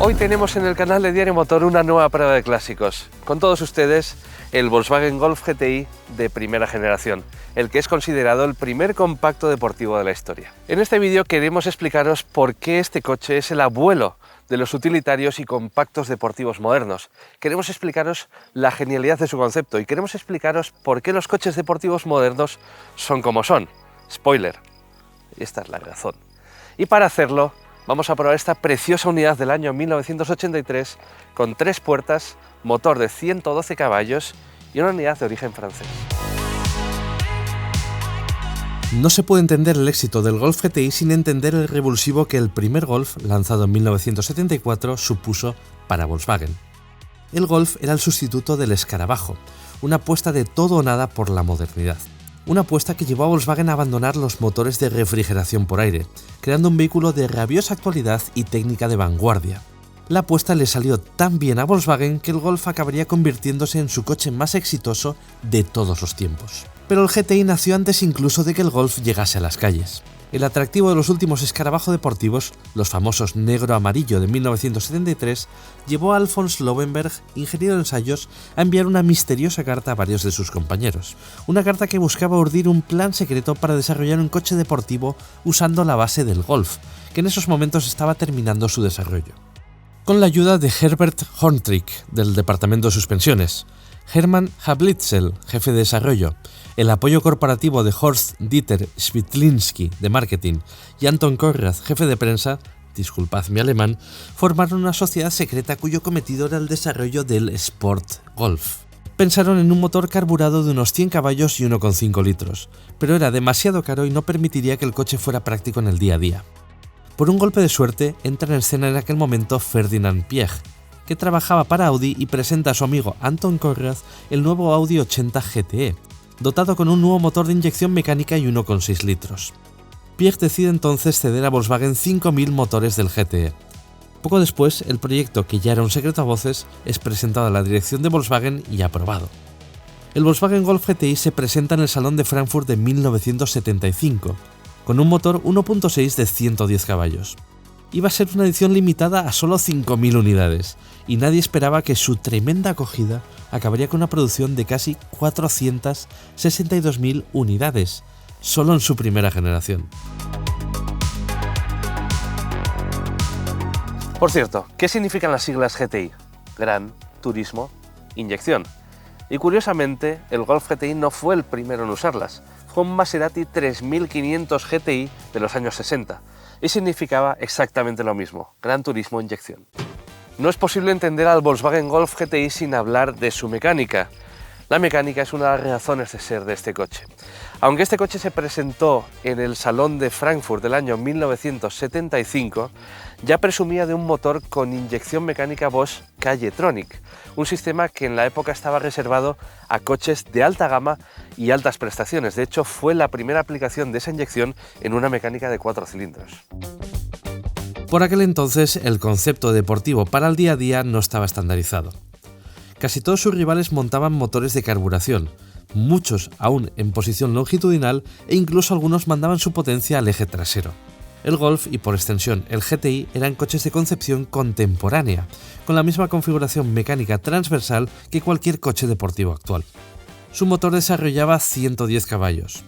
Hoy tenemos en el canal de Diario Motor una nueva prueba de clásicos. Con todos ustedes, el Volkswagen Golf GTI de primera generación, el que es considerado el primer compacto deportivo de la historia. En este vídeo queremos explicaros por qué este coche es el abuelo de los utilitarios y compactos deportivos modernos. Queremos explicaros la genialidad de su concepto y queremos explicaros por qué los coches deportivos modernos son como son. Spoiler, esta es la razón. Y para hacerlo, vamos a probar esta preciosa unidad del año 1983 con 3 puertas, motor de 112 caballos y una unidad de origen francés. No se puede entender el éxito del Golf GTI sin entender el revulsivo que el primer Golf, lanzado en 1974, supuso para Volkswagen. El Golf era el sustituto del escarabajo, una apuesta de todo o nada por la modernidad. Una apuesta que llevó a Volkswagen a abandonar los motores de refrigeración por aire, creando un vehículo de rabiosa actualidad y técnica de vanguardia. La apuesta le salió tan bien a Volkswagen que el Golf acabaría convirtiéndose en su coche más exitoso de todos los tiempos. Pero el GTI nació antes incluso de que el Golf llegase a las calles. El atractivo de los últimos escarabajos deportivos, los famosos negro-amarillo de 1973, llevó a Alfons Lowenberg, ingeniero de ensayos, a enviar una misteriosa carta a varios de sus compañeros. Una carta que buscaba urdir un plan secreto para desarrollar un coche deportivo usando la base del Golf, que en esos momentos estaba terminando su desarrollo. Con la ayuda de Herbert Horntrick, del departamento de suspensiones, Hermann Hablitzel, jefe de desarrollo, el apoyo corporativo de Horst Dieter Schwitlinski, de marketing, y Anton Korrad, jefe de prensa, disculpad mi alemán, formaron una sociedad secreta cuyo cometido era el desarrollo del Sport Golf. Pensaron en un motor carburado de unos 100 caballos y 1,5 litros, pero era demasiado caro y no permitiría que el coche fuera práctico en el día a día. Por un golpe de suerte, entra en escena en aquel momento Ferdinand Piëch, que trabajaba para Audi y presenta a su amigo Anton Korrad el nuevo Audi 80 GTE, dotado con un nuevo motor de inyección mecánica y 1,6 litros. Piëch decide entonces ceder a Volkswagen 5.000 motores del GTE. Poco después, el proyecto, que ya era un secreto a voces, es presentado a la dirección de Volkswagen y aprobado. El Volkswagen Golf GTI se presenta en el Salón de Frankfurt de 1975, con un motor 1.6 de 110 caballos. Iba a ser una edición limitada a solo 5.000 unidades, y nadie esperaba que su tremenda acogida acabaría con una producción de casi 462.000 unidades, solo en su primera generación. Por cierto, ¿qué significan las siglas GTI? Gran Turismo Inyección. Y curiosamente, el Golf GTI no fue el primero en usarlas, fue un Maserati 3500 GTI de los años 60, y significaba exactamente lo mismo, Gran Turismo Inyección. No es posible entender al Volkswagen Golf GTI sin hablar de su mecánica. La mecánica es una de las razones de ser de este coche. Aunque este coche se presentó en el Salón de Frankfurt del año 1975, ya presumía de un motor con inyección mecánica Bosch Cayetronic, un sistema que en la época estaba reservado a coches de alta gama y altas prestaciones. De hecho, fue la primera aplicación de esa inyección en una mecánica de 4 cilindros. Por aquel entonces, el concepto deportivo para el día a día no estaba estandarizado. Casi todos sus rivales montaban motores de carburación, muchos aún en posición longitudinal e incluso algunos mandaban su potencia al eje trasero. El Golf y por extensión el GTI eran coches de concepción contemporánea, con la misma configuración mecánica transversal que cualquier coche deportivo actual. Su motor desarrollaba 110 caballos.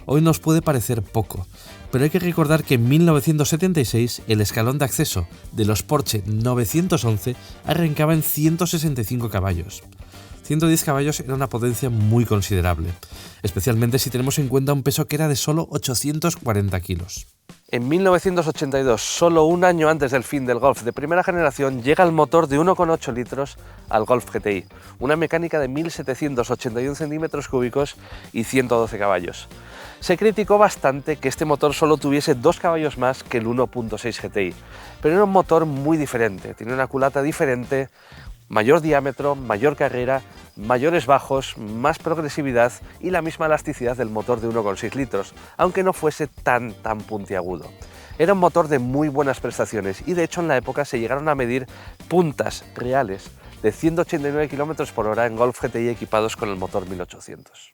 Hoy nos puede parecer poco, pero hay que recordar que en 1976 el escalón de acceso de los Porsche 911 arrancaba en 165 caballos. 110 caballos era una potencia muy considerable, especialmente si tenemos en cuenta un peso que era de solo 840 kilos. En 1982, solo un año antes del fin del Golf de primera generación, llega el motor de 1,8 litros al Golf GTI, una mecánica de 1.781 centímetros cúbicos y 112 caballos. Se criticó bastante que este motor solo tuviese 2 caballos más que el 1.6 GTI, pero era un motor muy diferente, tenía una culata diferente, mayor diámetro, mayor carrera, mayores bajos, más progresividad y la misma elasticidad del motor de 1,6 litros, aunque no fuese tan puntiagudo. Era un motor de muy buenas prestaciones y de hecho en la época se llegaron a medir puntas reales de 189 km por hora en Golf GTI equipados con el motor 1800.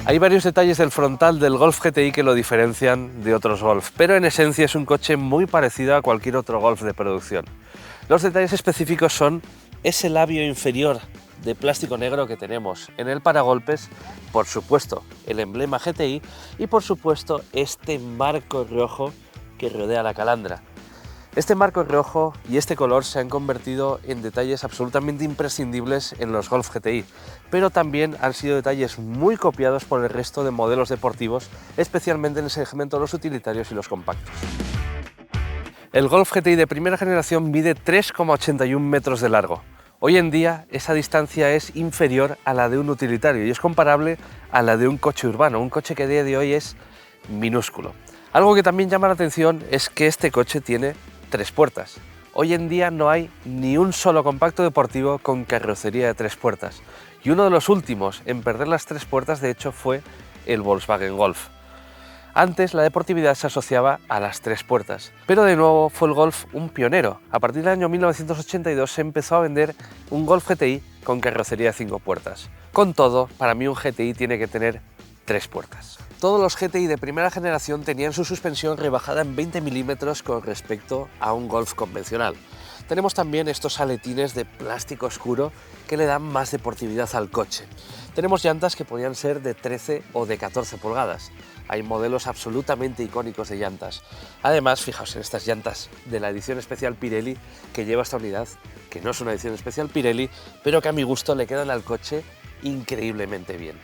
Hay varios detalles del frontal del Golf GTI que lo diferencian de otros Golf, pero en esencia es un coche muy parecido a cualquier otro Golf de producción. Los detalles específicos son ese labio inferior de plástico negro que tenemos en el paragolpes, por supuesto el emblema GTI y por supuesto este marco rojo que rodea la calandra. Este marco rojo y este color se han convertido en detalles absolutamente imprescindibles en los Golf GTI, pero también han sido detalles muy copiados por el resto de modelos deportivos, especialmente en el segmento de los utilitarios y los compactos. El Golf GTI de primera generación mide 3,81 metros de largo. Hoy en día esa distancia es inferior a la de un utilitario y es comparable a la de un coche urbano, un coche que a día de hoy es minúsculo. Algo que también llama la atención es que este coche tiene 3 puertas. Hoy en día no hay ni un solo compacto deportivo con carrocería de 3 puertas y uno de los últimos en perder las 3 puertas de hecho fue el Volkswagen Golf. Antes la deportividad se asociaba a las 3 puertas, pero de nuevo fue el Golf un pionero. A partir del año 1982 se empezó a vender un Golf GTI con carrocería de 5 puertas. Con todo, para mí un GTI tiene que tener 3 puertas. Todos los GTI de primera generación tenían su suspensión rebajada en 20 milímetros con respecto a un Golf convencional. Tenemos también estos aletines de plástico oscuro que le dan más deportividad al coche. Tenemos llantas que podían ser de 13 o de 14 pulgadas. Hay modelos absolutamente icónicos de llantas. Además, fijaos en estas llantas de la edición especial Pirelli que lleva esta unidad, que no es una edición especial Pirelli, pero que a mi gusto le quedan al coche increíblemente bien.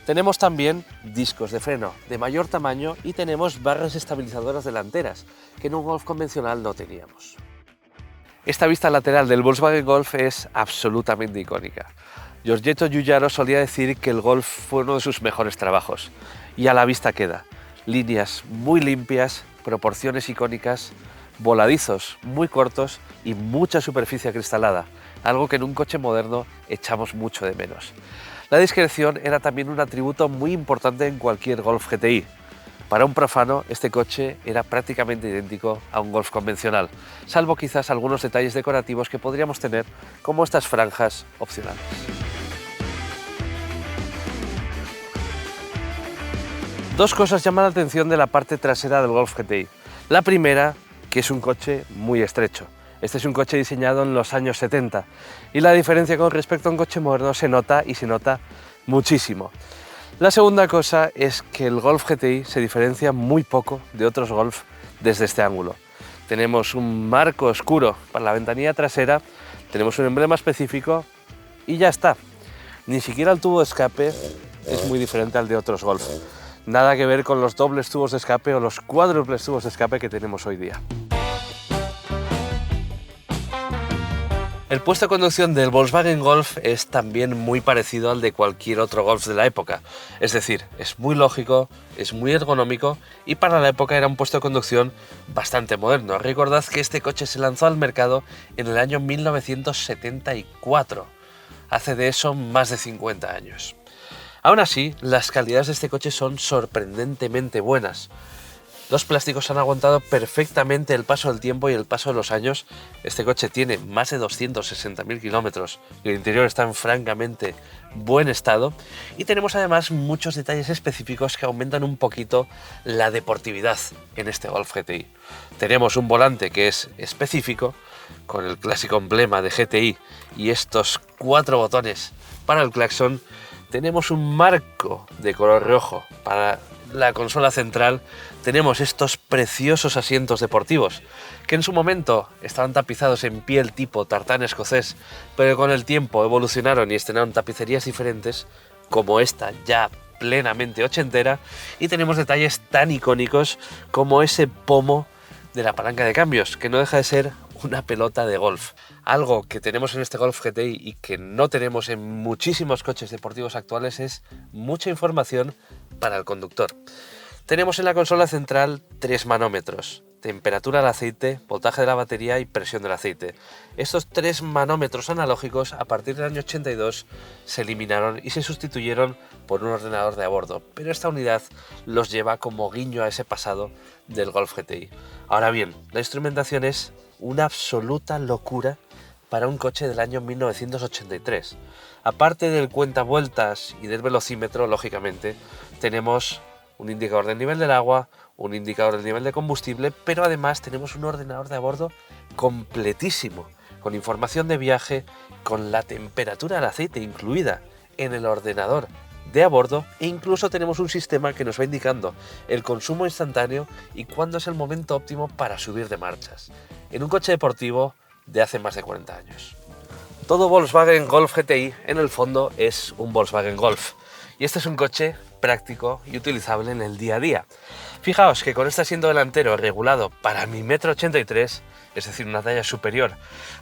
Tenemos también discos de freno de mayor tamaño y tenemos barras estabilizadoras delanteras, que en un Golf convencional no teníamos. Esta vista lateral del Volkswagen Golf es absolutamente icónica. Giorgetto Giugiaro solía decir que el Golf fue uno de sus mejores trabajos, y a la vista queda. Líneas muy limpias, proporciones icónicas, voladizos muy cortos y mucha superficie acristalada, algo que en un coche moderno echamos mucho de menos. La discreción era también un atributo muy importante en cualquier Golf GTI. Para un profano, este coche era prácticamente idéntico a un Golf convencional, salvo quizás algunos detalles decorativos que podríamos tener, como estas franjas opcionales. Dos cosas llaman la atención de la parte trasera del Golf GTI. La primera, que es un coche muy estrecho. Este es un coche diseñado en los años 70 y la diferencia con respecto a un coche moderno se nota y se nota muchísimo. La segunda cosa es que el Golf GTI se diferencia muy poco de otros Golf desde este ángulo. Tenemos un marco oscuro para la ventanilla trasera, tenemos un emblema específico y ya está. Ni siquiera el tubo de escape es muy diferente al de otros Golf. Nada que ver con los dobles tubos de escape o los cuádruples tubos de escape que tenemos hoy día. El puesto de conducción del Volkswagen Golf es también muy parecido al de cualquier otro Golf de la época. Es decir, es muy lógico, es muy ergonómico y para la época era un puesto de conducción bastante moderno. Recordad que este coche se lanzó al mercado en el año 1974. Hace de eso más de 50 años. Aún así, las calidades de este coche son sorprendentemente buenas. Los plásticos han aguantado perfectamente el paso del tiempo y el paso de los años. Este coche tiene más de 260.000 kilómetros y el interior está en francamente buen estado. Y tenemos además muchos detalles específicos que aumentan un poquito la deportividad en este Golf GTI. Tenemos un volante que es específico, con el clásico emblema de GTI y estos 4 botones para el claxon. Tenemos un marco de color rojo para la consola central. Tenemos estos preciosos asientos deportivos que en su momento estaban tapizados en piel tipo tartán escocés, pero con el tiempo evolucionaron y estrenaron tapicerías diferentes como esta ya plenamente ochentera, y tenemos detalles tan icónicos como ese pomo de la palanca de cambios, que no deja de ser una pelota de golf. Algo que tenemos en este Golf GTI y que no tenemos en muchísimos coches deportivos actuales es mucha información para el conductor. Tenemos en la consola central 3 manómetros: temperatura del aceite, voltaje de la batería y presión del aceite. Estos 3 manómetros analógicos a partir del año 82 se eliminaron y se sustituyeron por un ordenador de a bordo, pero esta unidad los lleva como guiño a ese pasado del Golf GTI. Ahora bien, la instrumentación es una absoluta locura para un coche del año 1983. Aparte del cuentavueltas y del velocímetro, lógicamente, tenemos un indicador del nivel del agua, un indicador del nivel de combustible, pero además tenemos un ordenador de a bordo completísimo, con información de viaje, con la temperatura del aceite incluida en el ordenador de a bordo, e incluso tenemos un sistema que nos va indicando el consumo instantáneo y cuándo es el momento óptimo para subir de marchas, en un coche deportivo de hace más de 40 años. Todo Volkswagen Golf GTI en el fondo es un Volkswagen Golf, y este es un coche práctico y utilizable en el día a día. Fijaos que con este asiento delantero regulado para mi 1,83 m, es decir, una talla superior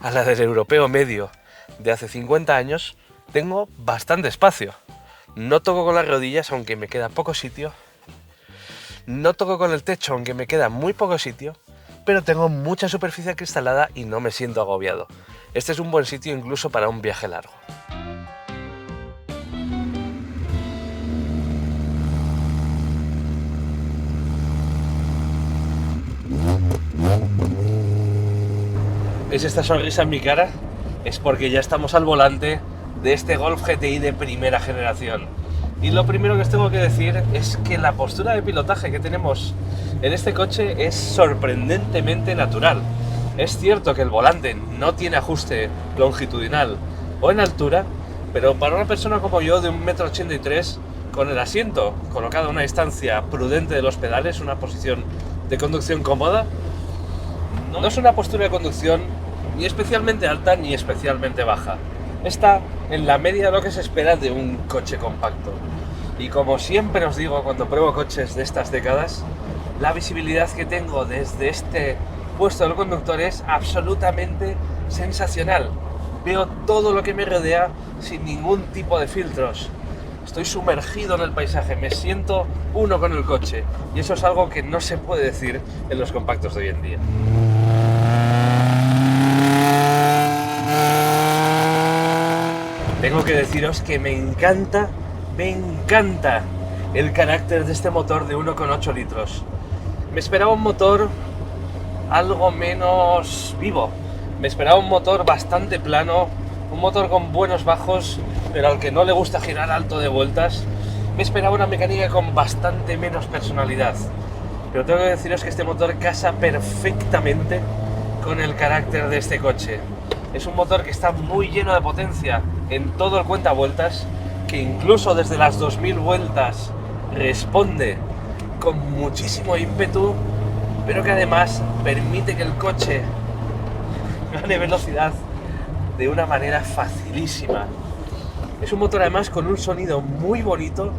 a la del europeo medio de hace 50 años, tengo bastante espacio. No toco con las rodillas, aunque me queda poco sitio. No toco con el techo, aunque me queda muy poco sitio. Pero tengo mucha superficie acristalada y no me siento agobiado. Este es un buen sitio incluso para un viaje largo. ¿Es esta sonrisa en mi cara? Es porque ya estamos al volante de este Golf GTI de primera generación. Y lo primero que os tengo que decir es que la postura de pilotaje que tenemos en este coche es sorprendentemente natural. Es cierto que el volante no tiene ajuste longitudinal o en altura, pero para una persona como yo de 1,83 m, con el asiento colocado a una distancia prudente de los pedales, una posición de conducción cómoda, no es una postura de conducción ni especialmente alta ni especialmente baja. Está en la media de lo que se espera de un coche compacto. Y como siempre os digo cuando pruebo coches de estas décadas, la visibilidad que tengo desde este puesto del conductor es absolutamente sensacional. Veo todo lo que me rodea sin ningún tipo de filtros. Estoy sumergido en el paisaje, me siento uno con el coche. Y eso es algo que no se puede decir en los compactos de hoy en día. Tengo que deciros que me encanta el carácter de este motor de 1,8 litros. Me esperaba un motor algo menos vivo, me esperaba un motor bastante plano, un motor con buenos bajos, pero al que no le gusta girar alto de vueltas. Me esperaba una mecánica con bastante menos personalidad, pero tengo que deciros que este motor casa perfectamente con el carácter de este coche. Es un motor que está muy lleno de potencia en todo el cuentavueltas, que incluso desde las 2000 vueltas responde con muchísimo ímpetu, pero que además permite que el coche gane velocidad de una manera facilísima. Es un motor además con un sonido muy bonito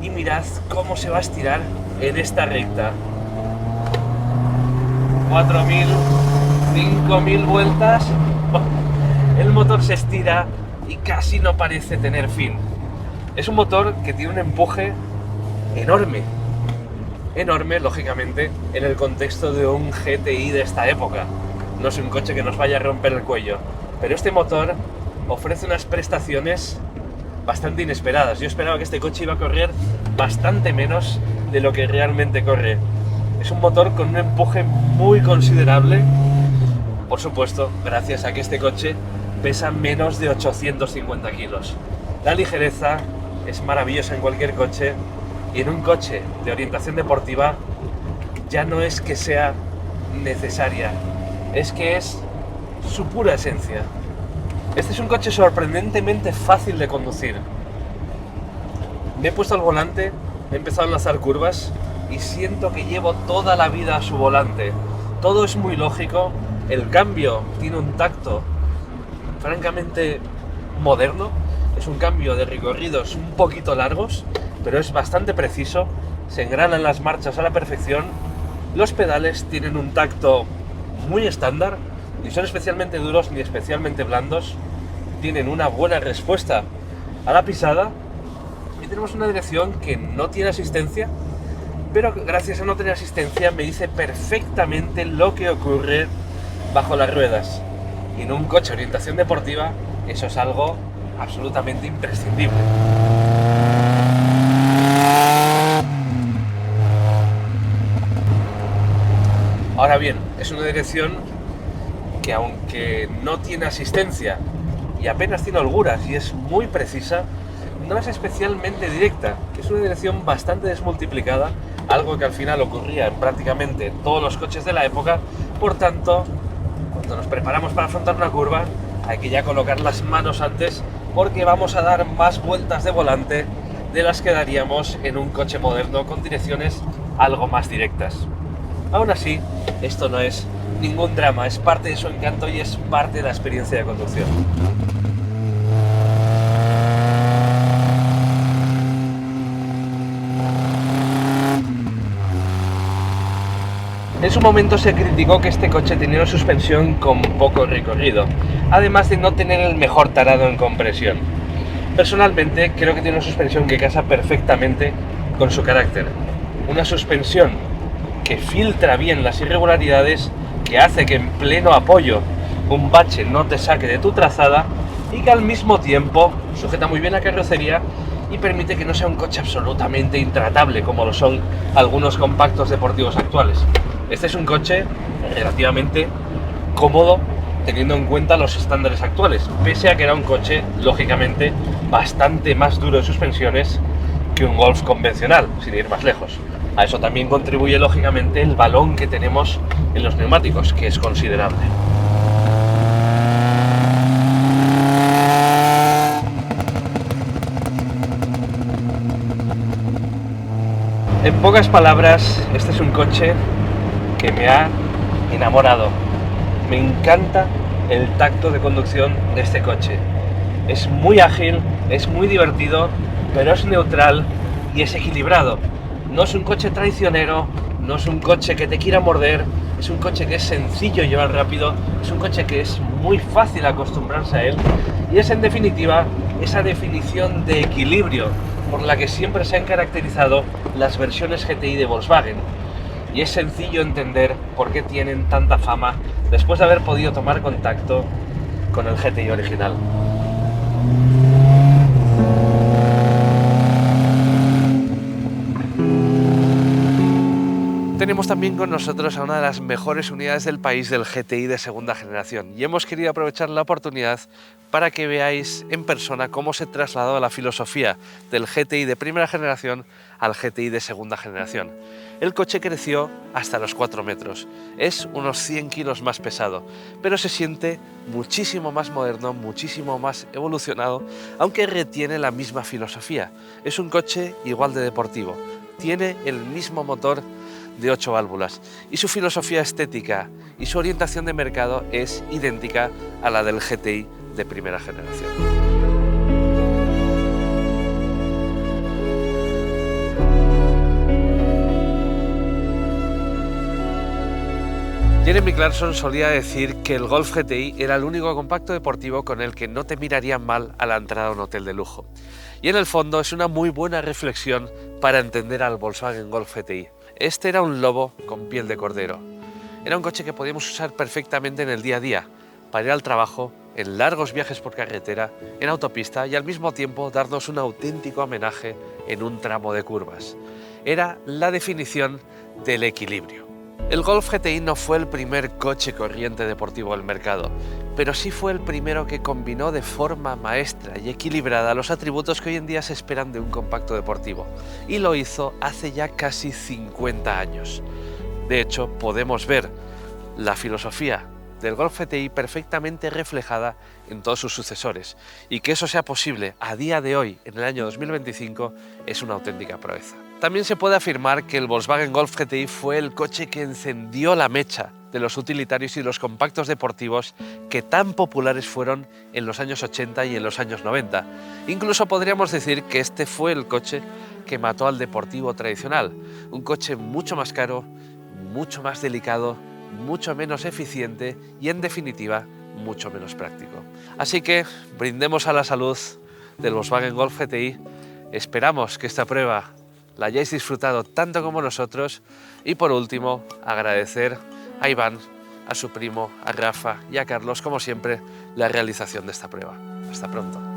y mirad cómo se va a estirar en esta recta. 4000, 5000 vueltas, el motor se estira y casi no parece tener fin. Es un motor que tiene un empuje enorme, lógicamente, en el contexto de un GTI de esta época. No es un coche que nos vaya a romper el cuello, pero este motor ofrece unas prestaciones bastante inesperadas. Yo esperaba que este coche iba a correr bastante menos de lo que realmente corre. Es un motor con un empuje muy considerable, por supuesto, gracias a que este coche pesa menos de 850 kilos. La ligereza es maravillosa en cualquier coche, y en un coche de orientación deportiva ya no es que sea necesaria, es que es su pura esencia. Este es un coche sorprendentemente fácil de conducir. Me he puesto al volante, he empezado a enlazar curvas y siento que llevo toda la vida a su volante. Todo es muy lógico, el cambio tiene un tacto francamente moderno, es un cambio de recorridos un poquito largos, pero es bastante preciso, se engranan las marchas a la perfección, los pedales tienen un tacto muy estándar, ni son especialmente duros ni especialmente blandos, tienen una buena respuesta a la pisada y tenemos una dirección que no tiene asistencia, pero gracias a no tener asistencia me dice perfectamente lo que ocurre bajo las ruedas. Y en un coche de orientación deportiva eso es algo absolutamente imprescindible. Ahora bien, es una dirección que aunque no tiene asistencia y apenas tiene holguras y es muy precisa, no es especialmente directa, que es una dirección bastante desmultiplicada, algo que al final ocurría en prácticamente todos los coches de la época. Por tanto, cuando nos preparamos para afrontar una curva, hay que ya colocar las manos antes, porque vamos a dar más vueltas de volante de las que daríamos en un coche moderno con direcciones algo más directas. Aún así, esto no es ningún drama, es parte de su encanto y es parte de la experiencia de conducción. En su momento se criticó que este coche tenía una suspensión con poco recorrido, además de no tener el mejor tarado en compresión. Personalmente creo que tiene una suspensión que casa perfectamente con su carácter. Una suspensión que filtra bien las irregularidades, que hace que en pleno apoyo un bache no te saque de tu trazada y que al mismo tiempo sujeta muy bien la carrocería y permite que no sea un coche absolutamente intratable como lo son algunos compactos deportivos actuales. Este es un coche relativamente cómodo teniendo en cuenta los estándares actuales, pese a que era un coche, lógicamente, bastante más duro de suspensiones que un Golf convencional, sin ir más lejos. A eso también contribuye, lógicamente, el balón que tenemos en los neumáticos, que es considerable. En pocas palabras, este es un coche que me ha enamorado. Me encanta el tacto de conducción de este coche. Es muy ágil, es muy divertido, pero es neutral y es equilibrado. No es un coche traicionero, no es un coche que te quiera morder, es un coche que es sencillo llevar rápido, es un coche que es muy fácil acostumbrarse a él y es en definitiva esa definición de equilibrio por la que siempre se han caracterizado las versiones GTI de Volkswagen. Y es sencillo entender por qué tienen tanta fama después de haber podido tomar contacto con el GTI original. Tenemos también con nosotros a una de las mejores unidades del país del GTI de segunda generación y hemos querido aprovechar la oportunidad para que veáis en persona cómo se trasladó la filosofía del GTI de primera generación al GTI de segunda generación. El coche creció hasta los 4 metros, es unos 100 kilos más pesado, pero se siente muchísimo más moderno, muchísimo más evolucionado, aunque retiene la misma filosofía. Es un coche igual de deportivo, tiene el mismo motor de 8 válvulas y su filosofía estética y su orientación de mercado es idéntica a la del GTI de primera generación. Jeremy Clarkson solía decir que el Golf GTI era el único compacto deportivo con el que no te mirarían mal a la entrada a un hotel de lujo. Y en el fondo es una muy buena reflexión para entender al Volkswagen Golf GTI. Este era un lobo con piel de cordero. Era un coche que podíamos usar perfectamente en el día a día, para ir al trabajo, en largos viajes por carretera, en autopista y al mismo tiempo darnos un auténtico homenaje en un tramo de curvas. Era la definición del equilibrio. El Golf GTI no fue el primer coche corriente deportivo del mercado, pero sí fue el primero que combinó de forma maestra y equilibrada los atributos que hoy en día se esperan de un compacto deportivo, y lo hizo hace ya casi 50 años. De hecho, podemos ver la filosofía del Golf GTI perfectamente reflejada en todos sus sucesores, y que eso sea posible a día de hoy, en el año 2025, es una auténtica proeza. También se puede afirmar que el Volkswagen Golf GTI fue el coche que encendió la mecha de los utilitarios y los compactos deportivos que tan populares fueron en los años 80 y en los años 90. Incluso podríamos decir que este fue el coche que mató al deportivo tradicional, un coche mucho más caro, mucho más delicado, mucho menos eficiente y, en definitiva, mucho menos práctico. Así que brindemos a la salud del Volkswagen Golf GTI. Esperamos que esta prueba la hayáis disfrutado tanto como nosotros y, por último, agradecer a Iván, a su primo, a Rafa y a Carlos, como siempre, la realización de esta prueba. Hasta pronto.